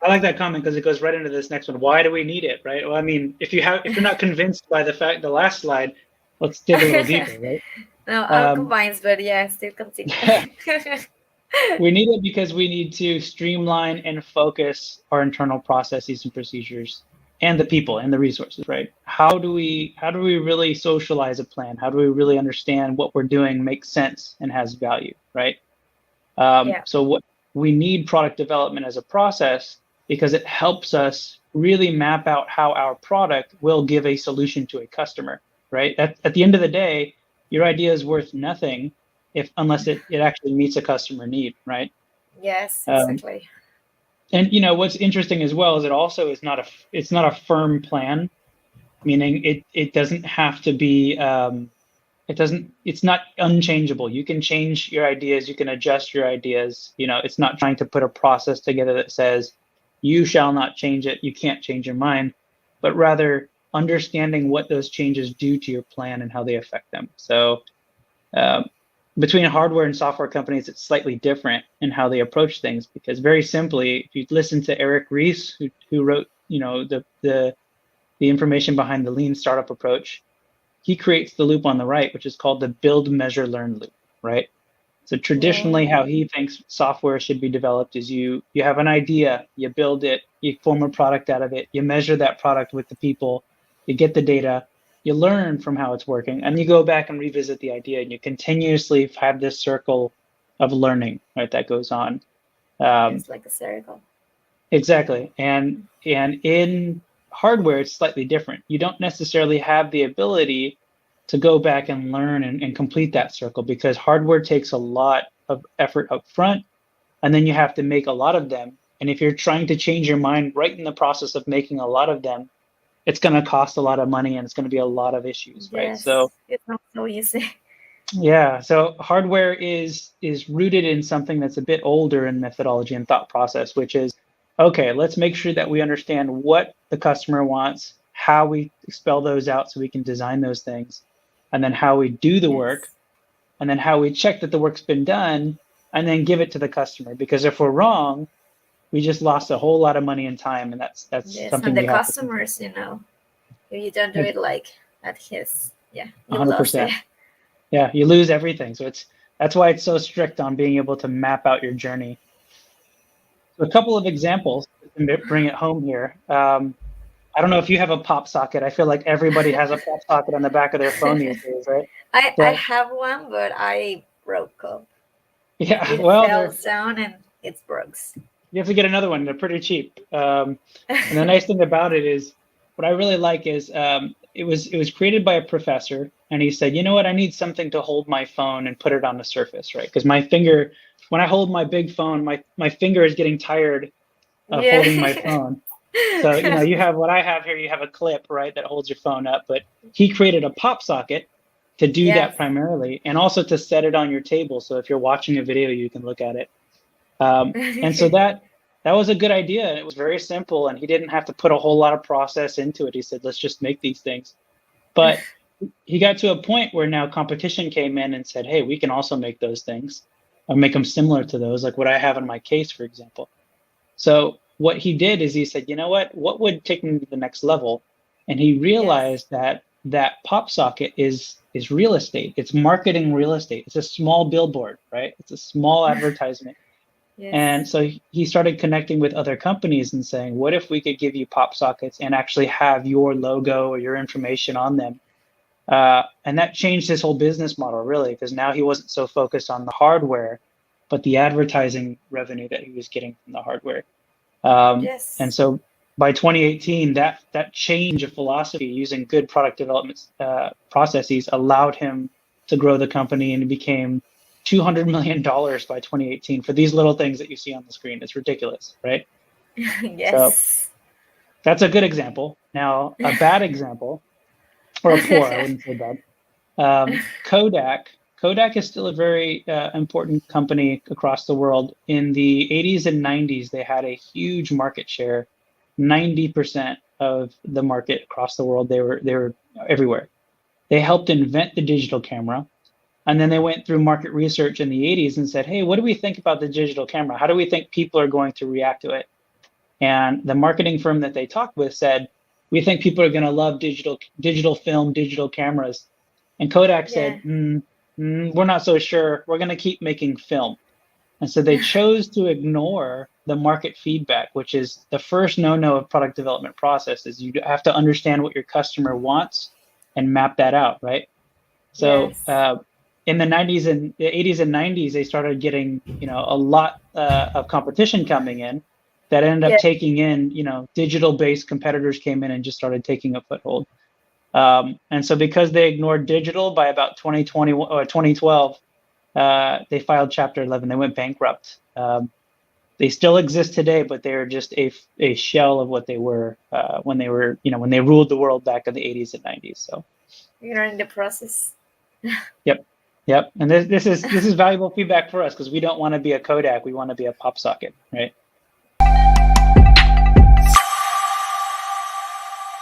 I like that comment because it goes right into this next one. Why do we need it, right? Well, I mean, if you're not convinced by the last slide, let's dig a little deeper, right? No, I'll combine, but yeah, still continue. We need it because we need to streamline and focus our internal processes and procedures and the people and the resources, right? How do we really socialize a plan? How do we really understand what we're doing makes sense and has value, right? So what we need product development as a process because it helps us really map out how our product will give a solution to a customer, right? At the end of the day, your idea is worth nothing unless it actually meets a customer need, right? Yes, exactly. And what's interesting as well is it's not a firm plan, meaning it doesn't have to be it's not unchangeable. You can change your ideas, you can adjust your ideas. It's not trying to put a process together that says you shall not change it, you can't change your mind, but rather understanding what those changes do to your plan and how they affect them. So between hardware and software companies, it's slightly different in how they approach things, because very simply, if you listen to Eric Ries, who wrote the information behind the lean startup approach, he creates the loop on the right, which is called the build, measure, learn loop, right? So traditionally, how he thinks software should be developed is you have an idea, you build it, you form a product out of it, you measure that product with the people, you get the data, you learn from how it's working, and you go back and revisit the idea, and you continuously have this circle of learning, right? That goes on. It's like a circle. Exactly, and in hardware, it's slightly different. You don't necessarily have the ability to go back and learn and complete that circle, because hardware takes a lot of effort up front, and then you have to make a lot of them. And if you're trying to change your mind right in the process of making a lot of them, it's going to cost a lot of money and it's going to be a lot of issues, right? So it's not so easy. Yeah, so hardware is rooted in something that's a bit older in methodology and thought process, which is, okay, let's make sure that we understand what the customer wants, how we spell those out so we can design those things, and then how we do the work, and then how we check that the work's been done, and then give it to the customer. Because if we're wrong, we just lost a whole lot of money and time, and that's something and the we have customers, if you don't do it like at his, you 100%. lost it. Yeah, you lose everything. So that's why it's so strict on being able to map out your journey. So a couple of examples to bring it home here. I don't know if you have a pop socket. I feel like everybody has a pop socket on the back of their phone these days, right? I have one, but I broke up. Yeah, it fell down and it broke. You have to get another one. They're pretty cheap. And the nice thing about it is, what I really like is it was created by a professor, and he said, you know what, I need something to hold my phone and put it on the surface, right? Because my finger, when I hold my big phone, my finger is getting tired of holding my phone. So, you have what I have here, you have a clip, right, that holds your phone up, but he created a pop socket to do that primarily, and also to set it on your table. So if you're watching a video, you can look at it. And so that was a good idea. And it was very simple, and he didn't have to put a whole lot of process into it. He said, let's just make these things. But he got to a point where now competition came in and said, hey, we can also make those things, or make them similar to those, like what I have in my case, for example. So what he did is he said, you know what would take me to the next level? And he realized that pop socket is real estate. It's marketing real estate. It's a small billboard, right? It's a small advertisement. And so he started connecting with other companies and saying, what if we could give you pop sockets and actually have your logo or your information on them? And that changed his whole business model, really, because now he wasn't so focused on the hardware, but the advertising revenue that he was getting from the hardware. And so by 2018, that change of philosophy using good product development processes allowed him to grow the company, and it became $200 million by 2018 for these little things that you see on the screen. It's ridiculous, right? So that's a good example. Now, a bad example, or a poor, I wouldn't say bad. Kodak is still a very important company across the world. In the 80s and 90s, they had a huge market share, 90% of the market across the world. They were everywhere. They helped invent the digital camera. And then they went through market research in the 80s and said, hey, what do we think about the digital camera? How do we think people are going to react to it? And the marketing firm that they talked with said, we think people are going to love digital film, digital cameras. And Kodak said, we're not so sure. We're going to keep making film. And so they chose to ignore the market feedback, which is the first no-no of product development process. Is you have to understand what your customer wants and map that out, right? So in the 90s and the 80s and 90s, they started getting, a lot of competition coming in that ended up taking in, digital-based competitors came in and just started taking a foothold. And so because they ignored digital by about 2020 or 2012, they filed Chapter 11. They went bankrupt. They still exist today, but they're just a shell of what they were when they were, when they ruled the world back in the 80s and 90s. So you're in the process. Yep. And this is valuable feedback for us because we don't want to be a Kodak. We want to be a pop socket, right?